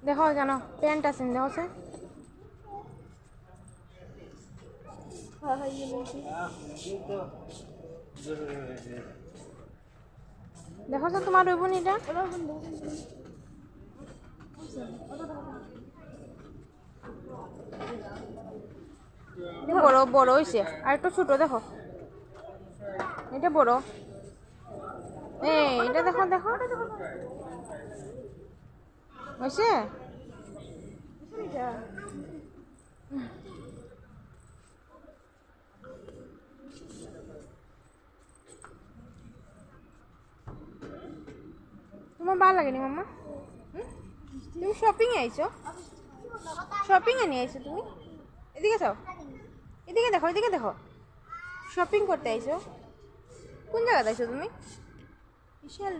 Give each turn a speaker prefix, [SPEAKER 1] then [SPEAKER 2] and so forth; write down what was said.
[SPEAKER 1] দেখো কেন প্যান্ট আছে দেখো সে দেখো সে তোমার রইব নি এটা বড় বড় হয়েছে আর একটু ছোট দেখো এটা বড় এটা দেখো দেখো হয়েছে তোমার ভালো লাগেনি মাম্মা তুমি শপিং এ আইছো শপিং এ নিয়ে আইছো তুমি এদিকে যাও এদিকে দেখো শপিং করতে আইছো কোন জায়গাতে আইছো তুমি বিশাল